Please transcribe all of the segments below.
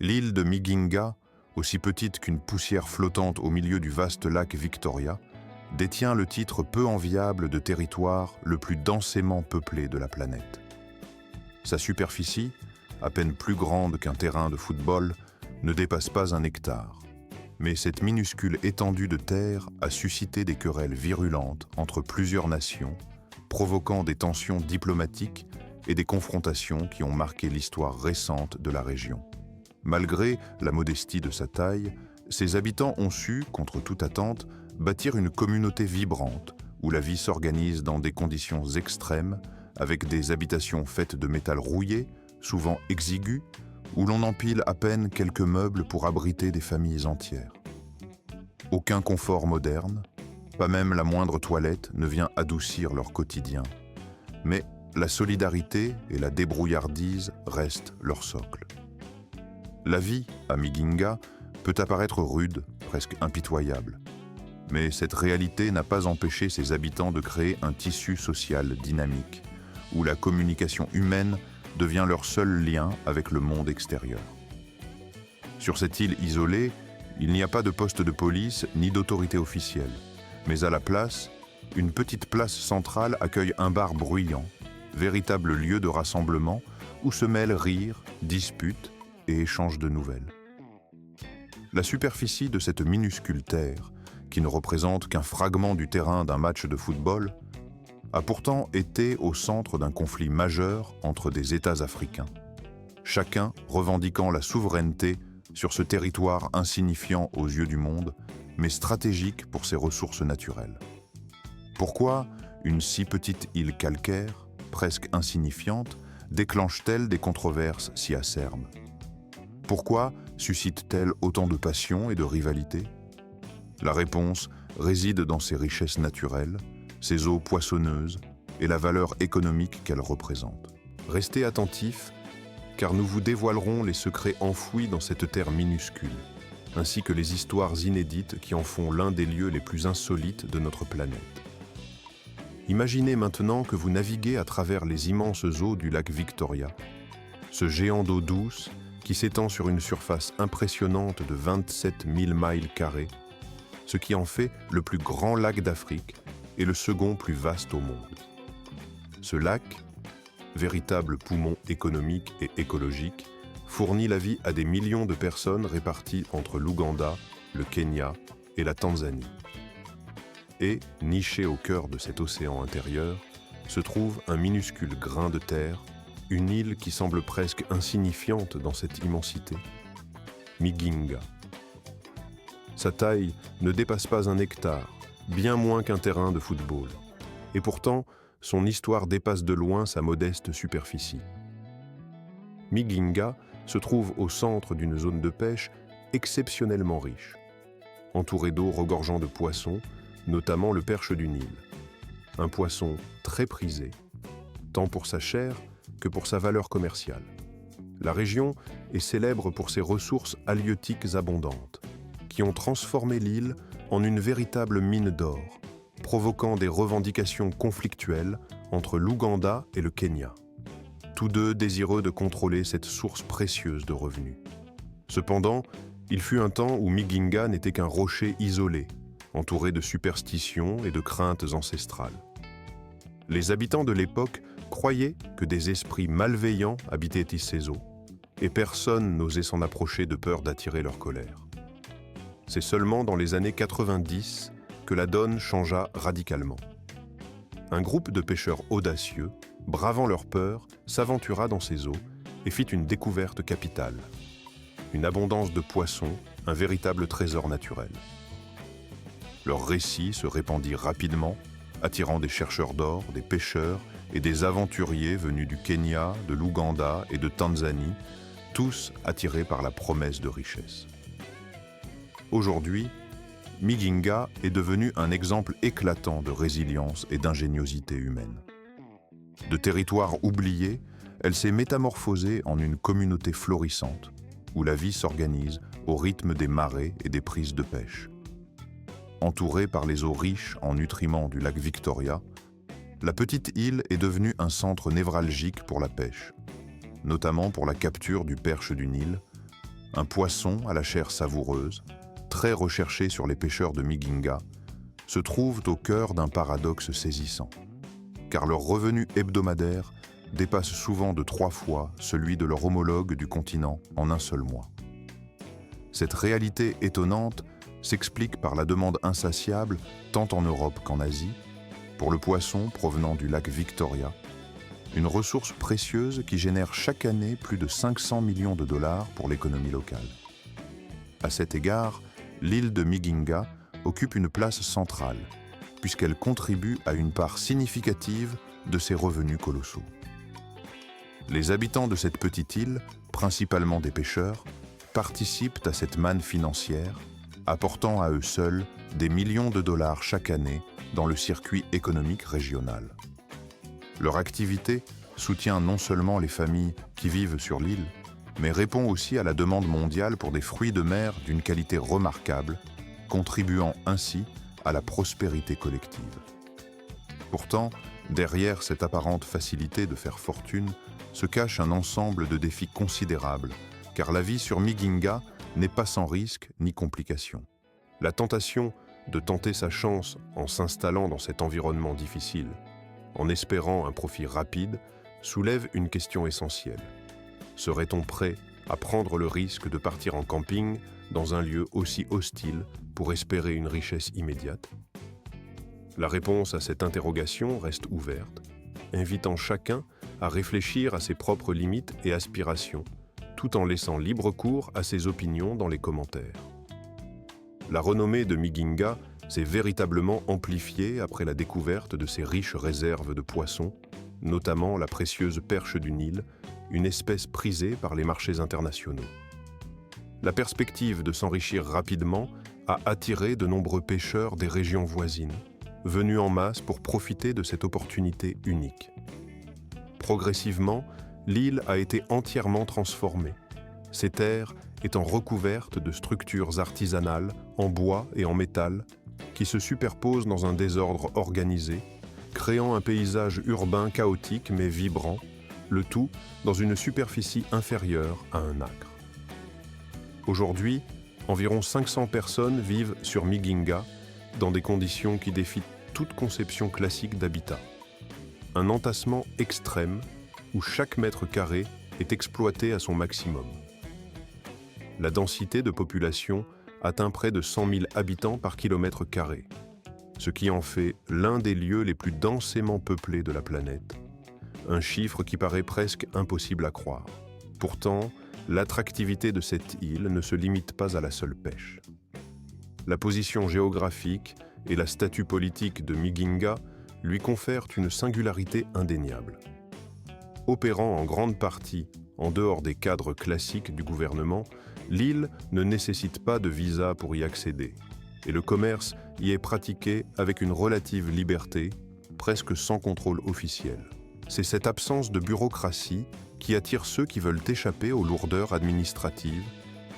L'île de Miginga, aussi petite qu'une poussière flottante au milieu du vaste lac Victoria, détient le titre peu enviable de territoire le plus densément peuplé de la planète. Sa superficie, à peine plus grande qu'un terrain de football, ne dépasse pas 1 hectare. Mais cette minuscule étendue de terre a suscité des querelles virulentes entre plusieurs nations, provoquant des tensions diplomatiques et des confrontations qui ont marqué l'histoire récente de la région. Malgré la modestie de sa taille, ses habitants ont su, contre toute attente, bâtir une communauté vibrante où la vie s'organise dans des conditions extrêmes, avec des habitations faites de métal rouillé, souvent exigu, où l'on empile à peine quelques meubles pour abriter des familles entières. Aucun confort moderne, pas même la moindre toilette ne vient adoucir leur quotidien. Mais la solidarité et la débrouillardise restent leur socle. La vie, à Miginga, peut apparaître rude, presque impitoyable. Mais cette réalité n'a pas empêché ses habitants de créer un tissu social dynamique, où la communication humaine devient leur seul lien avec le monde extérieur. Sur cette île isolée, il n'y a pas de poste de police ni d'autorité officielle, mais à la place, une petite place centrale accueille un bar bruyant, véritable lieu de rassemblement où se mêlent rires, disputes et échanges de nouvelles. La superficie de cette minuscule terre, qui ne représente qu'un fragment du terrain d'un match de football, a pourtant été au centre d'un conflit majeur entre des États africains, chacun revendiquant la souveraineté sur ce territoire insignifiant aux yeux du monde, mais stratégique pour ses ressources naturelles. Pourquoi une si petite île calcaire, presque insignifiante, déclenche-t-elle des controverses si acerbes? Pourquoi suscite-t-elle autant de passion et de rivalité? La réponse réside dans ses richesses naturelles, ses eaux poissonneuses et la valeur économique qu'elles représentent. Restez attentifs, car nous vous dévoilerons les secrets enfouis dans cette terre minuscule, ainsi que les histoires inédites qui en font l'un des lieux les plus insolites de notre planète. Imaginez maintenant que vous naviguez à travers les immenses eaux du lac Victoria, ce géant d'eau douce qui s'étend sur une surface impressionnante de 27 000 miles carrés, ce qui en fait le plus grand lac d'Afrique et le second plus vaste au monde. Ce lac, véritable poumon économique et écologique, fournit la vie à des millions de personnes réparties entre l'Ouganda, le Kenya et la Tanzanie. Et, niché au cœur de cet océan intérieur, se trouve un minuscule grain de terre, une île qui semble presque insignifiante dans cette immensité, Miginga. Sa taille ne dépasse pas 1 hectare, bien moins qu'un terrain de football. Et pourtant, son histoire dépasse de loin sa modeste superficie. Miginga se trouve au centre d'une zone de pêche exceptionnellement riche, entourée d'eau regorgeant de poissons, notamment le perche du Nil. Un poisson très prisé, tant pour sa chair que pour sa valeur commerciale. La région est célèbre pour ses ressources halieutiques abondantes, qui ont transformé l'île en une véritable mine d'or, provoquant des revendications conflictuelles entre l'Ouganda et le Kenya, tous deux désireux de contrôler cette source précieuse de revenus. Cependant, il fut un temps où Miginga n'était qu'un rocher isolé, entouré de superstitions et de craintes ancestrales. Les habitants de l'époque croyaient que des esprits malveillants habitaient ces eaux, et personne n'osait s'en approcher de peur d'attirer leur colère. C'est seulement dans les années 90 que la donne changea radicalement. Un groupe de pêcheurs audacieux, bravant leur peur, s'aventura dans ces eaux et fit une découverte capitale. Une abondance de poissons, un véritable trésor naturel. Leur récit se répandit rapidement, attirant des chercheurs d'or, des pêcheurs et des aventuriers venus du Kenya, de l'Ouganda et de Tanzanie, tous attirés par la promesse de richesse. Aujourd'hui, Miginga est devenue un exemple éclatant de résilience et d'ingéniosité humaine. De territoire oublié, elle s'est métamorphosée en une communauté florissante, où la vie s'organise au rythme des marées et des prises de pêche. Entourée par les eaux riches en nutriments du lac Victoria, la petite île est devenue un centre névralgique pour la pêche, notamment pour la capture du perche du Nil, un poisson à la chair savoureuse, très recherché sur les pêcheurs de Miginga, se trouvent au cœur d'un paradoxe saisissant, car leur revenu hebdomadaire dépasse souvent de 3 fois celui de leur homologue du continent en un seul mois. Cette réalité étonnante s'explique par la demande insatiable, tant en Europe qu'en Asie, pour le poisson provenant du lac Victoria, une ressource précieuse qui génère chaque année plus de 500 millions de dollars pour l'économie locale. À cet égard, l'île de Miginga occupe une place centrale, puisqu'elle contribue à une part significative de ses revenus colossaux. Les habitants de cette petite île, principalement des pêcheurs, participent à cette manne financière, apportant à eux seuls des millions de dollars chaque année dans le circuit économique régional. Leur activité soutient non seulement les familles qui vivent sur l'île, mais répond aussi à la demande mondiale pour des fruits de mer d'une qualité remarquable, contribuant ainsi à la prospérité collective. Pourtant, derrière cette apparente facilité de faire fortune, se cache un ensemble de défis considérables, car la vie sur Miginga n'est pas sans risque ni complications. La tentation de tenter sa chance en s'installant dans cet environnement difficile, en espérant un profit rapide, soulève une question essentielle. Serait-on prêt à prendre le risque de partir en camping dans un lieu aussi hostile pour espérer une richesse immédiate? La réponse à cette interrogation reste ouverte, invitant chacun à réfléchir à ses propres limites et aspirations, tout en laissant libre cours à ses opinions dans les commentaires. La renommée de Miginga s'est véritablement amplifiée après la découverte de ses riches réserves de poissons, notamment la précieuse perche du Nil, une espèce prisée par les marchés internationaux. La perspective de s'enrichir rapidement a attiré de nombreux pêcheurs des régions voisines, venus en masse pour profiter de cette opportunité unique. Progressivement, l'île a été entièrement transformée, ses terres étant recouvertes de structures artisanales en bois et en métal qui se superposent dans un désordre organisé, créant un paysage urbain chaotique mais vibrant, le tout dans une superficie inférieure à un acre. Aujourd'hui, environ 500 personnes vivent sur Miginga dans des conditions qui défient toute conception classique d'habitat. Un entassement extrême où chaque mètre carré est exploité à son maximum. La densité de population atteint près de 100 000 habitants par kilomètre carré, ce qui en fait l'un des lieux les plus densément peuplés de la planète, un chiffre qui paraît presque impossible à croire. Pourtant, l'attractivité de cette île ne se limite pas à la seule pêche. La position géographique et la statut politique de Miginga lui confèrent une singularité indéniable. Opérant en grande partie en dehors des cadres classiques du gouvernement, l'île ne nécessite pas de visa pour y accéder, et le commerce y est pratiqué avec une relative liberté, presque sans contrôle officiel. C'est cette absence de bureaucratie qui attire ceux qui veulent échapper aux lourdeurs administratives,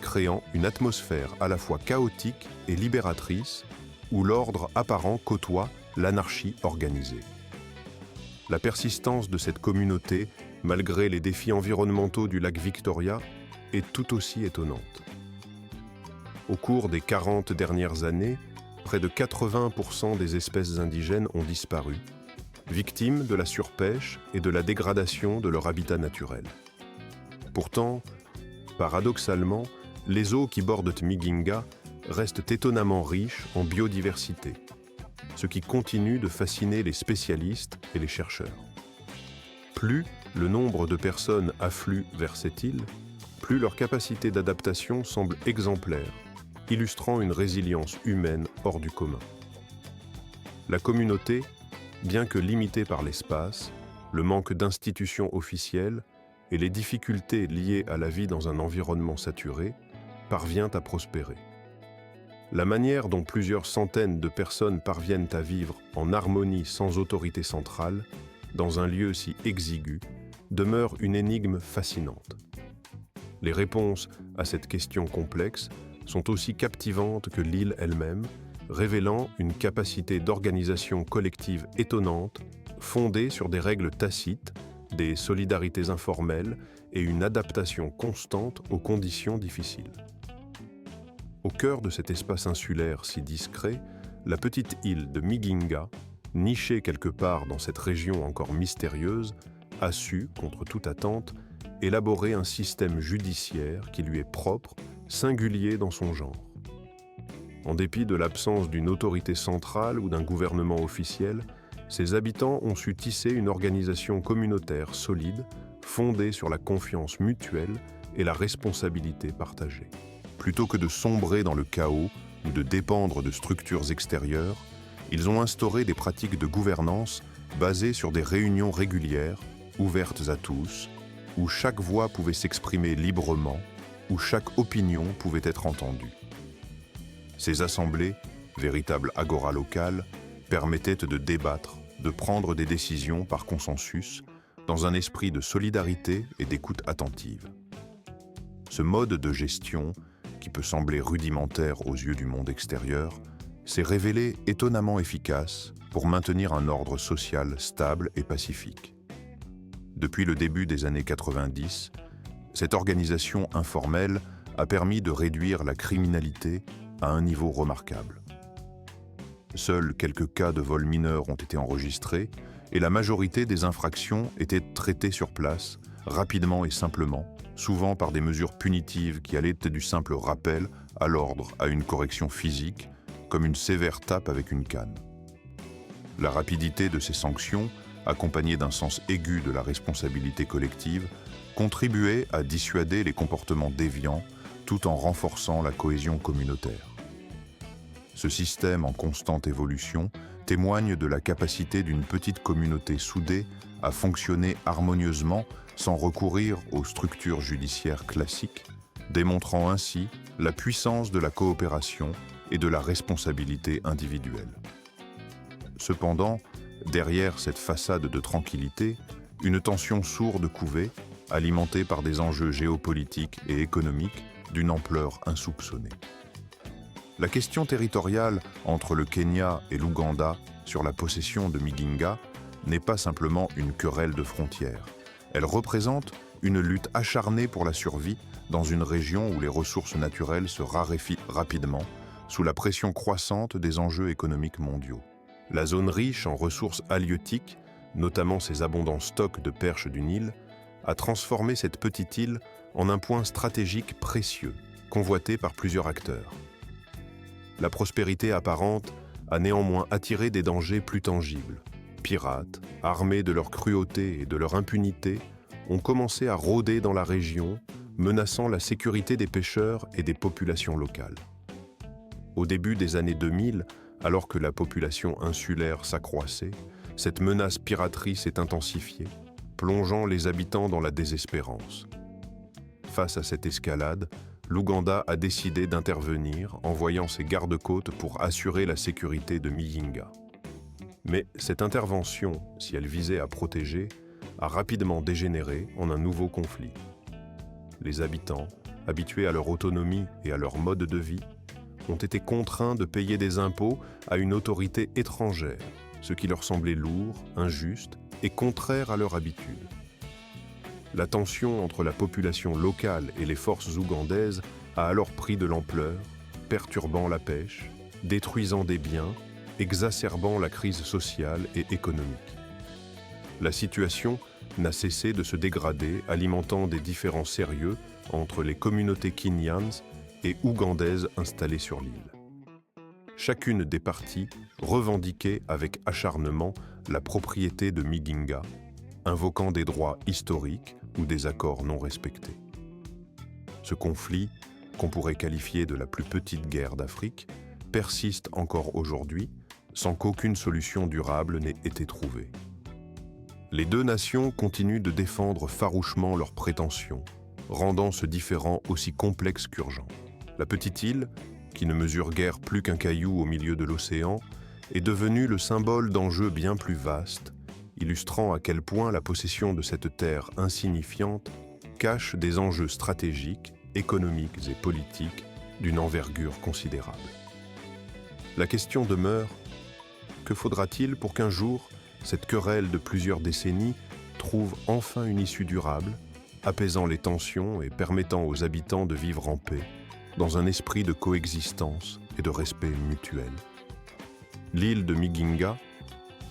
créant une atmosphère à la fois chaotique et libératrice, où l'ordre apparent côtoie l'anarchie organisée. La persistance de cette communauté, malgré les défis environnementaux du lac Victoria, est tout aussi étonnante. Au cours des 40 dernières années, près de 80% des espèces indigènes ont disparu, victimes de la surpêche et de la dégradation de leur habitat naturel. Pourtant, paradoxalement, les eaux qui bordent Miginga restent étonnamment riches en biodiversité, ce qui continue de fasciner les spécialistes et les chercheurs. Plus le nombre de personnes afflue vers cette île, plus leur capacité d'adaptation semble exemplaire, illustrant une résilience humaine hors du commun. La communauté, bien que limitée par l'espace, le manque d'institutions officielles et les difficultés liées à la vie dans un environnement saturé, parvient à prospérer. La manière dont plusieurs centaines de personnes parviennent à vivre en harmonie sans autorité centrale, dans un lieu si exigu, demeure une énigme fascinante. Les réponses à cette question complexe sont aussi captivantes que l'île elle-même, révélant une capacité d'organisation collective étonnante, fondée sur des règles tacites, des solidarités informelles et une adaptation constante aux conditions difficiles. Au cœur de cet espace insulaire si discret, la petite île de Miginga, nichée quelque part dans cette région encore mystérieuse, a su, contre toute attente, élaborer un système judiciaire qui lui est propre, singulier dans son genre. En dépit de l'absence d'une autorité centrale ou d'un gouvernement officiel, ses habitants ont su tisser une organisation communautaire solide, fondée sur la confiance mutuelle et la responsabilité partagée. Plutôt que de sombrer dans le chaos ou de dépendre de structures extérieures, ils ont instauré des pratiques de gouvernance basées sur des réunions régulières, ouvertes à tous, où chaque voix pouvait s'exprimer librement, où chaque opinion pouvait être entendue. Ces assemblées, véritables agora locales, permettaient de débattre, de prendre des décisions par consensus, dans un esprit de solidarité et d'écoute attentive. Ce mode de gestion, qui peut sembler rudimentaire aux yeux du monde extérieur, s'est révélé étonnamment efficace pour maintenir un ordre social stable et pacifique. Depuis le début des années 90, cette organisation informelle a permis de réduire la criminalité à un niveau remarquable. Seuls quelques cas de vols mineurs ont été enregistrés et la majorité des infractions étaient traitées sur place, rapidement et simplement, souvent par des mesures punitives qui allaient du simple rappel à l'ordre à une correction physique, comme une sévère tape avec une canne. La rapidité de ces sanctions, accompagnée d'un sens aigu de la responsabilité collective, contribuait à dissuader les comportements déviants tout en renforçant la cohésion communautaire. Ce système en constante évolution témoigne de la capacité d'une petite communauté soudée à fonctionner harmonieusement sans recourir aux structures judiciaires classiques, démontrant ainsi la puissance de la coopération et de la responsabilité individuelle. Cependant, derrière cette façade de tranquillité, une tension sourde couvait, alimentée par des enjeux géopolitiques et économiques d'une ampleur insoupçonnée. La question territoriale entre le Kenya et l'Ouganda sur la possession de Miginga n'est pas simplement une querelle de frontières. Elle représente une lutte acharnée pour la survie dans une région où les ressources naturelles se raréfient rapidement sous la pression croissante des enjeux économiques mondiaux. La zone riche en ressources halieutiques, notamment ses abondants stocks de perches du Nil, a transformé cette petite île en un point stratégique précieux, convoité par plusieurs acteurs. La prospérité apparente a néanmoins attiré des dangers plus tangibles. Pirates, armés de leur cruauté et de leur impunité, ont commencé à rôder dans la région, menaçant la sécurité des pêcheurs et des populations locales. Au début des années 2000, alors que la population insulaire s'accroissait, cette menace piraterie s'est intensifiée, plongeant les habitants dans la désespérance. Face à cette escalade, l'Ouganda a décidé d'intervenir, envoyant ses gardes-côtes pour assurer la sécurité de Miginga. Mais cette intervention, si elle visait à protéger, a rapidement dégénéré en un nouveau conflit. Les habitants, habitués à leur autonomie et à leur mode de vie, ont été contraints de payer des impôts à une autorité étrangère, ce qui leur semblait lourd, injuste et contraire à leur habitude. La tension entre la population locale et les forces ougandaises a alors pris de l'ampleur, perturbant la pêche, détruisant des biens, exacerbant la crise sociale et économique. La situation n'a cessé de se dégrader, alimentant des différends sérieux entre les communautés kenyanes et ougandaises installées sur l'île. Chacune des parties revendiquait avec acharnement la propriété de Miginga, invoquant des droits historiques ou des accords non respectés. Ce conflit, qu'on pourrait qualifier de la plus petite guerre d'Afrique, persiste encore aujourd'hui, sans qu'aucune solution durable n'ait été trouvée. Les deux nations continuent de défendre farouchement leurs prétentions, rendant ce différend aussi complexe qu'urgent. La petite île, qui ne mesure guère plus qu'un caillou au milieu de l'océan, est devenue le symbole d'enjeux bien plus vastes, illustrant à quel point la possession de cette terre insignifiante cache des enjeux stratégiques, économiques et politiques d'une envergure considérable. La question demeure: que faudra-t-il pour qu'un jour, cette querelle de plusieurs décennies trouve enfin une issue durable, apaisant les tensions et permettant aux habitants de vivre en paix, dans un esprit de coexistence et de respect mutuel. L'île de Miginga,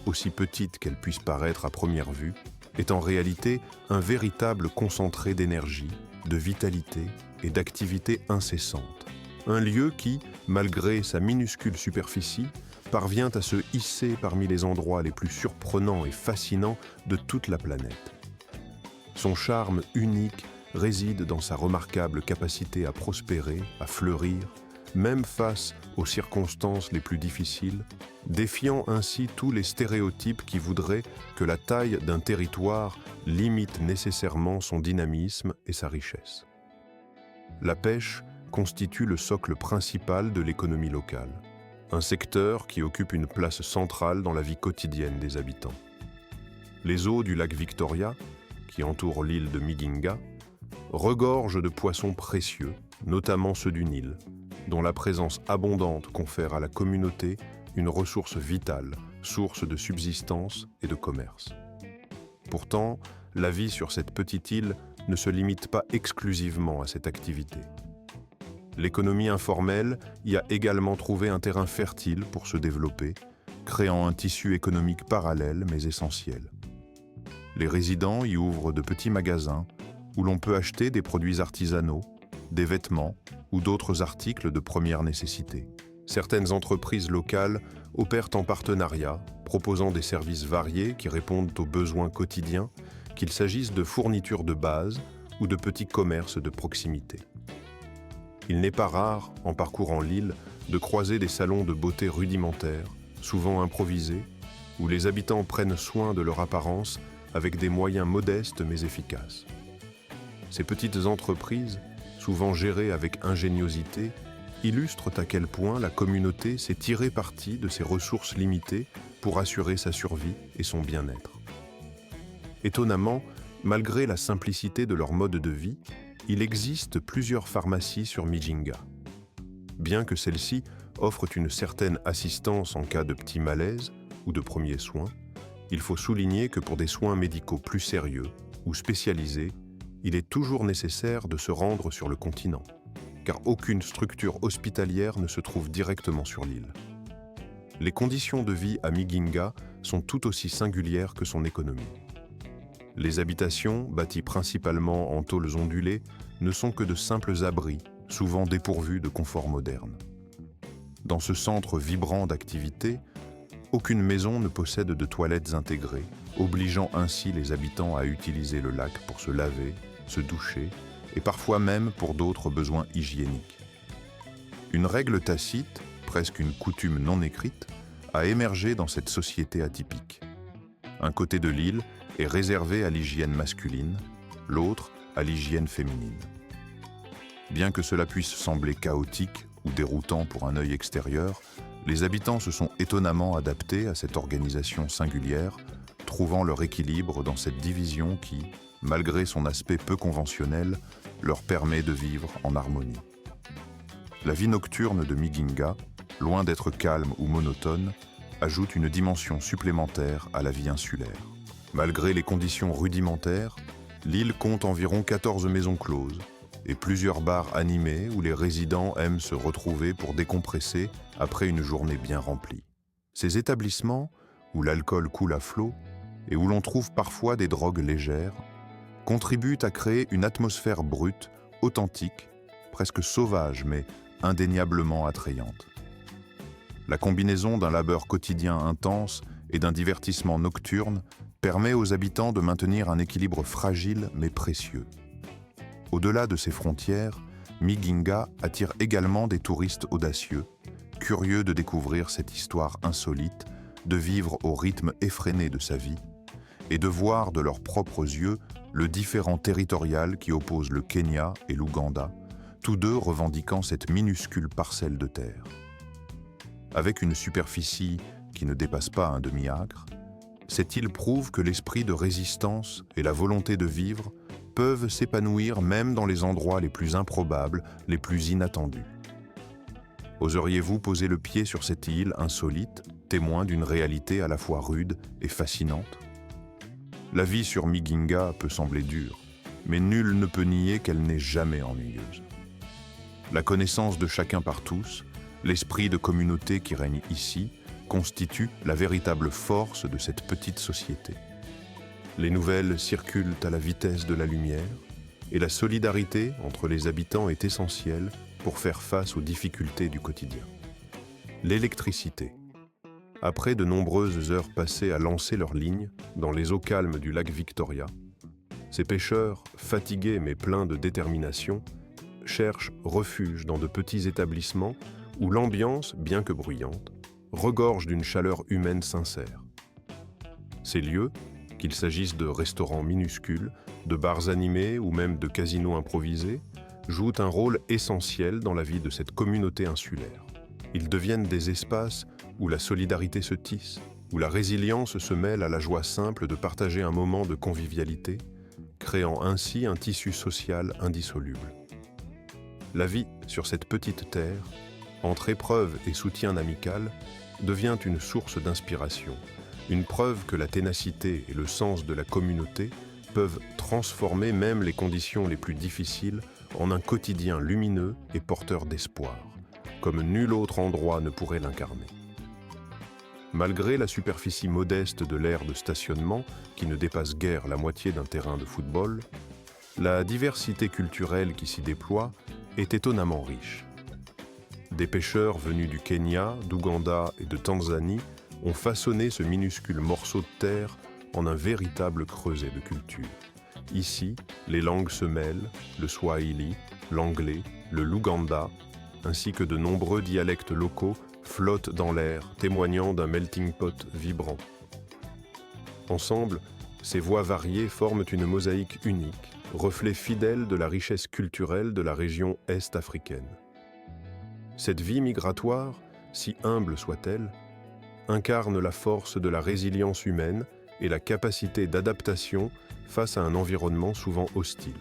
aussi petite qu'elle puisse paraître à première vue, est en réalité un véritable concentré d'énergie, de vitalité et d'activité incessante. Un lieu qui, malgré sa minuscule superficie, parvient à se hisser parmi les endroits les plus surprenants et fascinants de toute la planète. Son charme unique réside dans sa remarquable capacité à prospérer, à fleurir, même face aux circonstances les plus difficiles, défiant ainsi tous les stéréotypes qui voudraient que la taille d'un territoire limite nécessairement son dynamisme et sa richesse. La pêche constitue le socle principal de l'économie locale, un secteur qui occupe une place centrale dans la vie quotidienne des habitants. Les eaux du lac Victoria, qui entourent l'île de Miginga, regorgent de poissons précieux, notamment ceux du Nil, dont la présence abondante confère à la communauté une ressource vitale, source de subsistance et de commerce. Pourtant, la vie sur cette petite île ne se limite pas exclusivement à cette activité. L'économie informelle y a également trouvé un terrain fertile pour se développer, créant un tissu économique parallèle mais essentiel. Les résidents y ouvrent de petits magasins où l'on peut acheter des produits artisanaux, des vêtements ou d'autres articles de première nécessité. Certaines entreprises locales opèrent en partenariat, proposant des services variés qui répondent aux besoins quotidiens, qu'il s'agisse de fournitures de base ou de petits commerces de proximité. Il n'est pas rare, en parcourant l'île, de croiser des salons de beauté rudimentaires, souvent improvisés, où les habitants prennent soin de leur apparence avec des moyens modestes mais efficaces. Ces petites entreprises, souvent gérées avec ingéniosité, illustrent à quel point la communauté sait tirer parti de ses ressources limitées pour assurer sa survie et son bien-être. Étonnamment, malgré la simplicité de leur mode de vie, il existe plusieurs pharmacies sur Miginga. Bien que celles-ci offrent une certaine assistance en cas de petits malaises ou de premiers soins, il faut souligner que pour des soins médicaux plus sérieux ou spécialisés, il est toujours nécessaire de se rendre sur le continent, car aucune structure hospitalière ne se trouve directement sur l'île. Les conditions de vie à Miginga sont tout aussi singulières que son économie. Les habitations, bâties principalement en tôles ondulées, ne sont que de simples abris, souvent dépourvus de confort moderne. Dans ce centre vibrant d'activité, aucune maison ne possède de toilettes intégrées, obligeant ainsi les habitants à utiliser le lac pour se laver, se doucher et parfois même pour d'autres besoins hygiéniques. Une règle tacite, presque une coutume non écrite, a émergé dans cette société atypique. Un côté de l'île est réservé à l'hygiène masculine, l'autre à l'hygiène féminine. Bien que cela puisse sembler chaotique ou déroutant pour un œil extérieur, les habitants se sont étonnamment adaptés à cette organisation singulière, trouvant leur équilibre dans cette division qui, malgré son aspect peu conventionnel, leur permet de vivre en harmonie. La vie nocturne de Miginga, loin d'être calme ou monotone, ajoute une dimension supplémentaire à la vie insulaire. Malgré les conditions rudimentaires, l'île compte environ 14 maisons closes et plusieurs bars animés où les résidents aiment se retrouver pour décompresser après une journée bien remplie. Ces établissements, où l'alcool coule à flot et où l'on trouve parfois des drogues légères, contribuent à créer une atmosphère brute, authentique, presque sauvage mais indéniablement attrayante. La combinaison d'un labeur quotidien intense et d'un divertissement nocturne permet aux habitants de maintenir un équilibre fragile mais précieux. Au-delà de ses frontières, Miginga attire également des touristes audacieux, curieux de découvrir cette histoire insolite, de vivre au rythme effréné de sa vie et de voir de leurs propres yeux le différend territorial qui oppose le Kenya et l'Ouganda, tous deux revendiquant cette minuscule parcelle de terre. Avec une superficie qui ne dépasse pas un demi-acre, cette île prouve que l'esprit de résistance et la volonté de vivre peuvent s'épanouir même dans les endroits les plus improbables, les plus inattendus. Oseriez-vous poser le pied sur cette île insolite, témoin d'une réalité à la fois rude et fascinante ? La vie sur Miginga peut sembler dure, mais nul ne peut nier qu'elle n'est jamais ennuyeuse. La connaissance de chacun par tous, l'esprit de communauté qui règne ici, constitue la véritable force de cette petite société. Les nouvelles circulent à la vitesse de la lumière, et la solidarité entre les habitants est essentielle pour faire face aux difficultés du quotidien. L'électricité. Après de nombreuses heures passées à lancer leurs lignes dans les eaux calmes du lac Victoria, ces pêcheurs, fatigués mais pleins de détermination, cherchent refuge dans de petits établissements où l'ambiance, bien que bruyante, regorge d'une chaleur humaine sincère. Ces lieux, qu'il s'agisse de restaurants minuscules, de bars animés ou même de casinos improvisés, jouent un rôle essentiel dans la vie de cette communauté insulaire. Ils deviennent des espaces où la solidarité se tisse, où la résilience se mêle à la joie simple de partager un moment de convivialité, créant ainsi un tissu social indissoluble. La vie sur cette petite terre, entre épreuves et soutien amical, devient une source d'inspiration, une preuve que la ténacité et le sens de la communauté peuvent transformer même les conditions les plus difficiles en un quotidien lumineux et porteur d'espoir, comme nul autre endroit ne pourrait l'incarner. Malgré la superficie modeste de l'aire de stationnement, qui ne dépasse guère la moitié d'un terrain de football, la diversité culturelle qui s'y déploie est étonnamment riche. Des pêcheurs venus du Kenya, d'Ouganda et de Tanzanie ont façonné ce minuscule morceau de terre en un véritable creuset de culture. Ici, les langues se mêlent, le swahili, l'anglais, le luganda, ainsi que de nombreux dialectes locaux flottent dans l'air, témoignant d'un melting pot vibrant. Ensemble, ces voix variées forment une mosaïque unique, reflet fidèle de la richesse culturelle de la région est-africaine. Cette vie migratoire, si humble soit-elle, incarne la force de la résilience humaine et la capacité d'adaptation face à un environnement souvent hostile.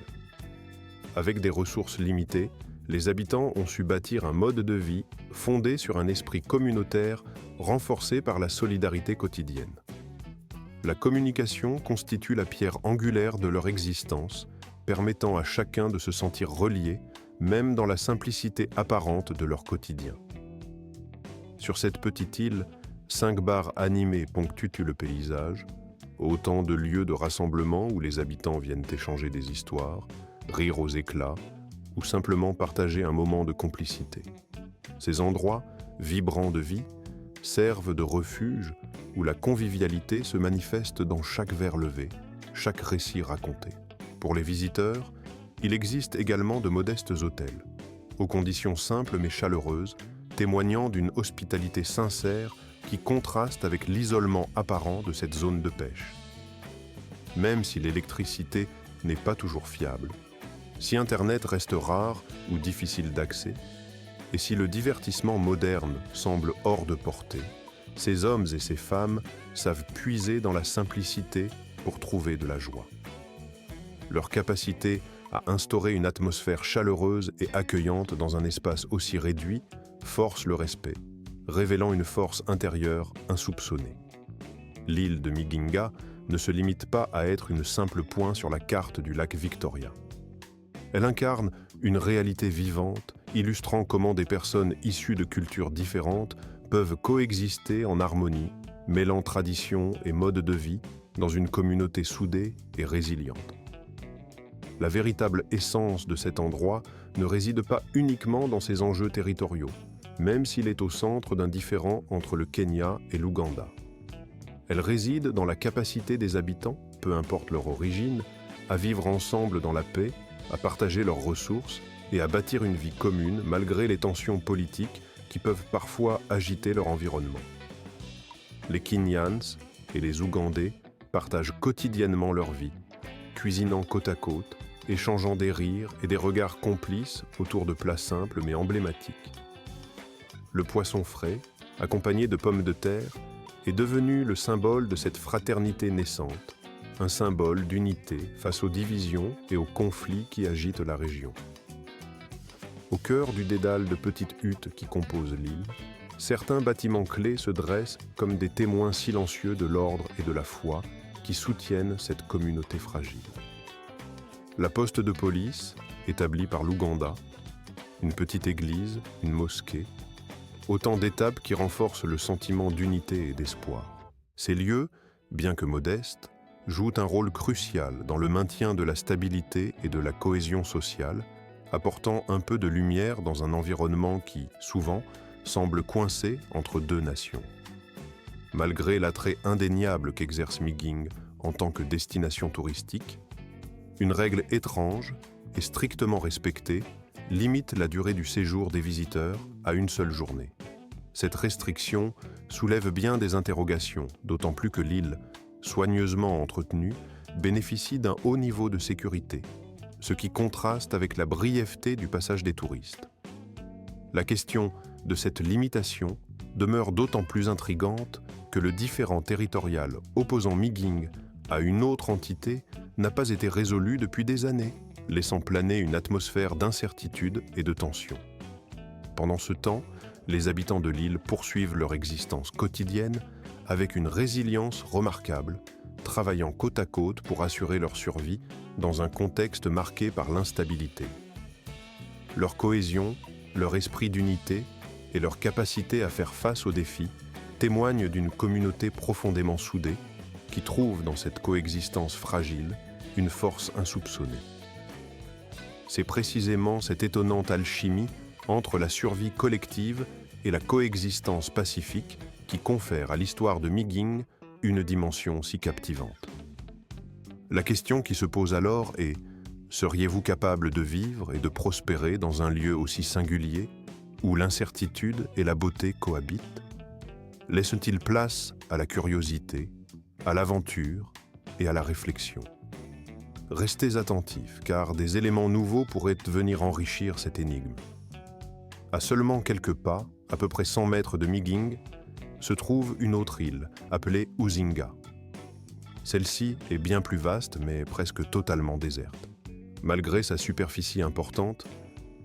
Avec des ressources limitées, les habitants ont su bâtir un mode de vie fondé sur un esprit communautaire renforcé par la solidarité quotidienne. La communication constitue la pierre angulaire de leur existence, permettant à chacun de se sentir relié, même dans la simplicité apparente de leur quotidien. Sur cette petite île, 5 bars animés ponctuent le paysage, autant de lieux de rassemblement où les habitants viennent échanger des histoires, rire aux éclats ou simplement partager un moment de complicité. Ces endroits, vibrants de vie, servent de refuge où la convivialité se manifeste dans chaque verre levé, chaque récit raconté. Pour les visiteurs, il existe également de modestes hôtels, aux conditions simples mais chaleureuses, témoignant d'une hospitalité sincère qui contraste avec l'isolement apparent de cette zone de pêche. Même si l'électricité n'est pas toujours fiable, si Internet reste rare ou difficile d'accès, et si le divertissement moderne semble hors de portée, ces hommes et ces femmes savent puiser dans la simplicité pour trouver de la joie. Leur capacité à instaurer une atmosphère chaleureuse et accueillante dans un espace aussi réduit force le respect, révélant une force intérieure insoupçonnée. L'île de Miginga ne se limite pas à être une simple point sur la carte du lac Victoria. Elle incarne une réalité vivante, illustrant comment des personnes issues de cultures différentes peuvent coexister en harmonie, mêlant tradition et mode de vie dans une communauté soudée et résiliente. La véritable essence de cet endroit ne réside pas uniquement dans ses enjeux territoriaux, même s'il est au centre d'un différend entre le Kenya et l'Ouganda. Elle réside dans la capacité des habitants, peu importe leur origine, à vivre ensemble dans la paix, à partager leurs ressources et à bâtir une vie commune malgré les tensions politiques qui peuvent parfois agiter leur environnement. Les Kenyans et les Ougandais partagent quotidiennement leur vie, cuisinant côte à côte, échangeant des rires et des regards complices autour de plats simples mais emblématiques. Le poisson frais, accompagné de pommes de terre, est devenu le symbole de cette fraternité naissante, un symbole d'unité face aux divisions et aux conflits qui agitent la région. Au cœur du dédale de petites huttes qui composent l'île, certains bâtiments clés se dressent comme des témoins silencieux de l'ordre et de la foi qui soutiennent cette communauté fragile. la poste de police, établie par l'Ouganda, une petite église, une mosquée, autant d'étapes qui renforcent le sentiment d'unité et d'espoir. Ces lieux, bien que modestes, jouent un rôle crucial dans le maintien de la stabilité et de la cohésion sociale, apportant un peu de lumière dans un environnement qui, souvent, semble coincé entre deux nations. Malgré l'attrait indéniable qu'exerce Migingue en tant que destination touristique, une règle étrange et strictement respectée limite la durée du séjour des visiteurs à une seule journée. Cette restriction soulève bien des interrogations, d'autant plus que l'île, soigneusement entretenue, bénéficie d'un haut niveau de sécurité, ce qui contraste avec la brièveté du passage des touristes. La question de cette limitation demeure d'autant plus intrigante que le différend territorial opposant Migingue à une autre entité n'a pas été résolu depuis des années, laissant planer une atmosphère d'incertitude et de tension. Pendant ce temps, les habitants de l'île poursuivent leur existence quotidienne avec une résilience remarquable, travaillant côte à côte pour assurer leur survie dans un contexte marqué par l'instabilité. Leur cohésion, leur esprit d'unité et leur capacité à faire face aux défis témoignent d'une communauté profondément soudée qui trouve dans cette coexistence fragile une force insoupçonnée. C'est précisément cette étonnante alchimie entre la survie collective et la coexistence pacifique qui confère à l'histoire de Migingue une dimension si captivante. La question qui se pose alors est: seriez-vous capable de vivre et de prospérer dans un lieu aussi singulier, où l'incertitude et la beauté cohabitent? Laisse-t-il place à la curiosité, à l'aventure et à la réflexion? Restez attentifs, car des éléments nouveaux pourraient venir enrichir cette énigme. À seulement quelques pas, à peu près 100 mètres de Migingue, se trouve une autre île, appelée Uzinga. Celle-ci est bien plus vaste, mais presque totalement déserte. Malgré sa superficie importante,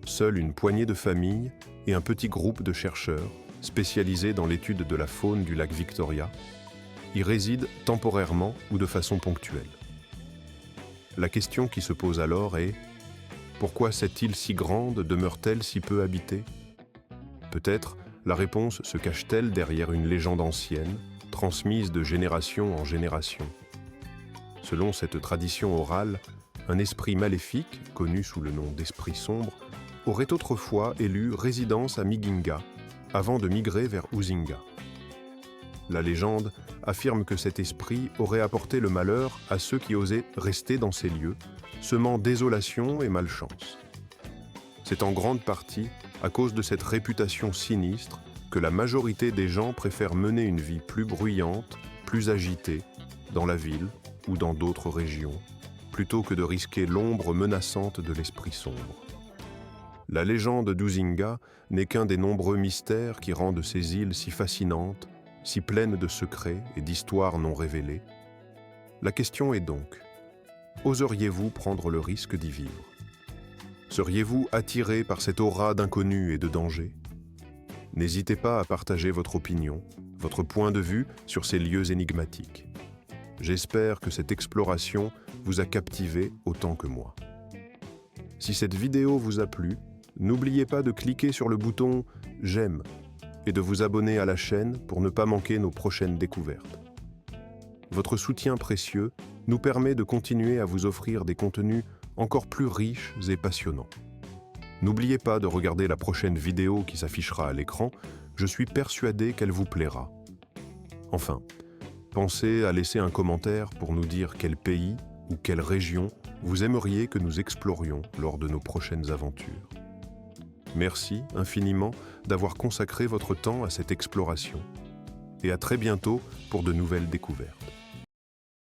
seule une poignée de familles et un petit groupe de chercheurs, spécialisés dans l'étude de la faune du lac Victoria, y résident temporairement ou de façon ponctuelle. La question qui se pose alors est: pourquoi cette île si grande demeure-t-elle si peu habitée? Peut-être la réponse se cache-t-elle derrière une légende ancienne, transmise de génération en génération. Selon cette tradition orale, un esprit maléfique, connu sous le nom d'esprit sombre, aurait autrefois élu résidence à Miginga, avant de migrer vers Uzinga. La légende affirme que cet esprit aurait apporté le malheur à ceux qui osaient rester dans ces lieux, semant désolation et malchance. C'est en grande partie à cause de cette réputation sinistre que la majorité des gens préfèrent mener une vie plus bruyante, plus agitée, dans la ville ou dans d'autres régions, plutôt que de risquer l'ombre menaçante de l'esprit sombre. La légende d'Uzinga n'est qu'un des nombreux mystères qui rendent ces îles si fascinantes, si pleines de secrets et d'histoires non révélées. La question est donc: oseriez-vous prendre le risque d'y vivre? Seriez-vous attiré par cette aura d'inconnu et de danger? N'hésitez pas à partager votre opinion, votre point de vue sur ces lieux énigmatiques. J'espère que cette exploration vous a captivé autant que moi. Si cette vidéo vous a plu, n'oubliez pas de cliquer sur le bouton « J'aime » et de vous abonner à la chaîne pour ne pas manquer nos prochaines découvertes. Votre soutien précieux nous permet de continuer à vous offrir des contenus encore plus riches et passionnants. N'oubliez pas de regarder la prochaine vidéo qui s'affichera à l'écran, je suis persuadé qu'elle vous plaira. Enfin, pensez à laisser un commentaire pour nous dire quel pays ou quelle région vous aimeriez que nous explorions lors de nos prochaines aventures. Merci infiniment d'avoir consacré votre temps à cette exploration et à très bientôt pour de nouvelles découvertes.